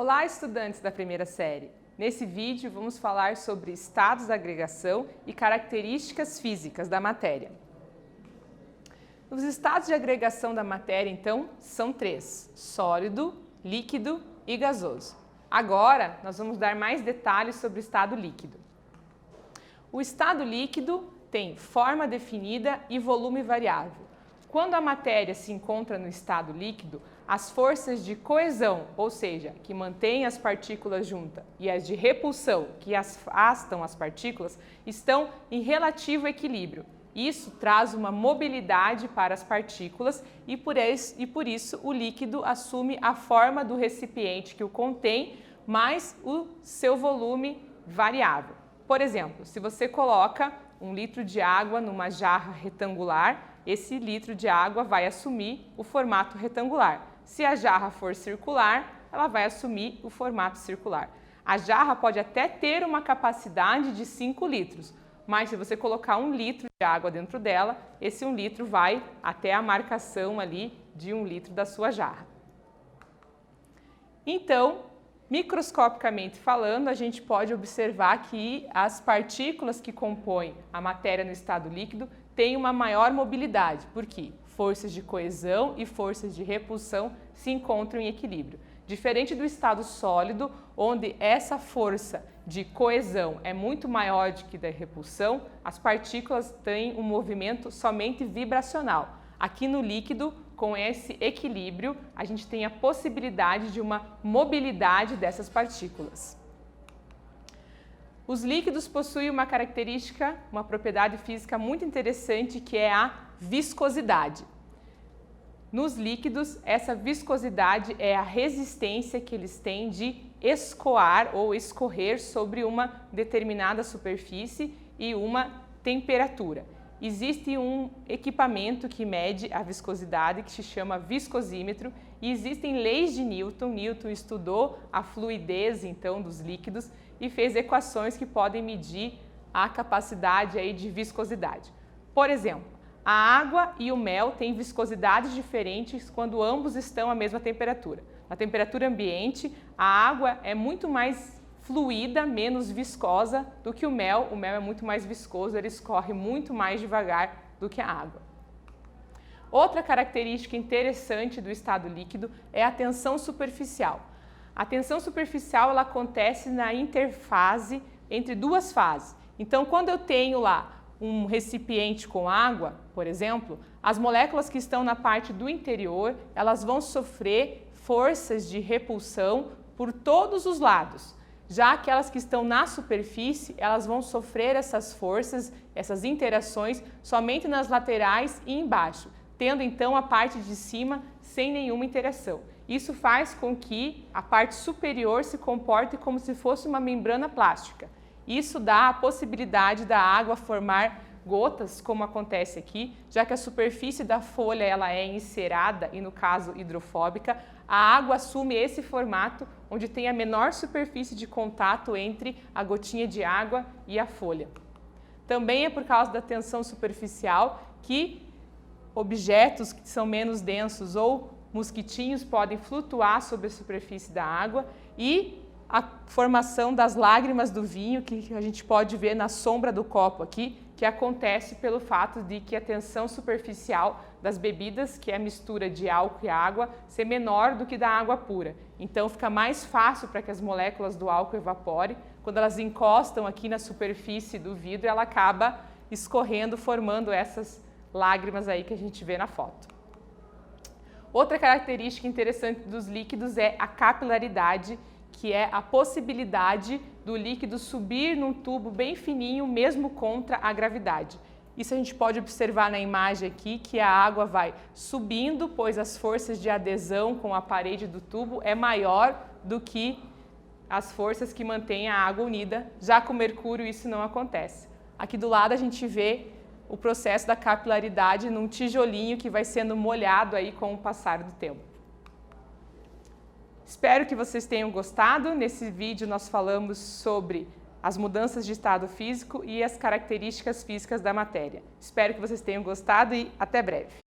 Olá, estudantes da primeira série! Nesse vídeo vamos falar sobre estados da agregação e características físicas da matéria. Os estados de agregação da matéria, então, são três: sólido, líquido e gasoso. Agora, nós vamos dar mais detalhes sobre o estado líquido. O estado líquido tem forma definida e volume variável. Quando a matéria se encontra no estado líquido, as forças de coesão, ou seja, que mantêm as partículas juntas, e as de repulsão, que afastam as partículas, estão em relativo equilíbrio. Isso traz uma mobilidade para as partículas e por isso o líquido assume a forma do recipiente que o contém, mais o seu volume variável. Por exemplo, se você coloca 1 litro de água numa jarra retangular, esse litro de água vai assumir o formato retangular. Se a jarra for circular, ela vai assumir o formato circular. A jarra pode até ter uma capacidade de 5 litros, mas se você colocar 1 litro de água dentro dela, esse 1 litro vai até a marcação ali de 1 litro da sua jarra. Então, microscopicamente falando, a gente pode observar que as partículas que compõem a matéria no estado líquido têm uma maior mobilidade, porque forças de coesão e forças de repulsão se encontram em equilíbrio. Diferente do estado sólido, onde essa força de coesão é muito maior do que da repulsão, as partículas têm um movimento somente vibracional. Aqui no líquido, com esse equilíbrio, a gente tem a possibilidade de uma mobilidade dessas partículas. Os líquidos possuem uma característica, uma propriedade física muito interessante, que é a viscosidade. Nos líquidos, essa viscosidade é a resistência que eles têm de escoar ou escorrer sobre uma determinada superfície e uma temperatura. Existe um equipamento que mede a viscosidade, que se chama viscosímetro, e existem leis de Newton. Newton estudou a fluidez, então, dos líquidos e fez equações que podem medir a capacidade aí de viscosidade. Por exemplo, a água e o mel têm viscosidades diferentes quando ambos estão à mesma temperatura. Na temperatura ambiente, a água é muito mais fluida, menos viscosa do que o mel. O mel é muito mais viscoso, ele escorre muito mais devagar do que a água. Outra característica interessante do estado líquido é a tensão superficial. A tensão superficial ela acontece na interfase entre duas fases. Então, quando eu tenho lá um recipiente com água, por exemplo, as moléculas que estão na parte do interior, elas vão sofrer forças de repulsão por todos os lados. Já aquelas que estão na superfície, elas vão sofrer essas forças, essas interações, somente nas laterais e embaixo, tendo então a parte de cima sem nenhuma interação. Isso faz com que a parte superior se comporte como se fosse uma membrana plástica. Isso dá a possibilidade da água formar gotas, como acontece aqui, já que a superfície da folha ela é encerada e, no caso, hidrofóbica, a água assume esse formato onde tem a menor superfície de contato entre a gotinha de água e a folha. Também é por causa da tensão superficial que objetos que são menos densos ou mosquitinhos podem flutuar sobre a superfície da água e a formação das lágrimas do vinho, que a gente pode ver na sombra do copo aqui, que acontece pelo fato de que a tensão superficial das bebidas, que é a mistura de álcool e água, ser menor do que da água pura. Então fica mais fácil para que as moléculas do álcool evaporem. Quando elas encostam aqui na superfície do vidro, ela acaba escorrendo, formando essas lágrimas aí que a gente vê na foto. Outra característica interessante dos líquidos é a capilaridade, que é a possibilidade do líquido subir num tubo bem fininho, mesmo contra a gravidade. Isso a gente pode observar na imagem aqui, que a água vai subindo, pois as forças de adesão com a parede do tubo é maior do que as forças que mantêm a água unida. Já com o mercúrio isso não acontece. Aqui do lado a gente vê o processo da capilaridade num tijolinho que vai sendo molhado aí com o passar do tempo. Espero que vocês tenham gostado. Nesse vídeo nós falamos sobre as mudanças de estado físico e as características físicas da matéria. Espero que vocês tenham gostado e até breve!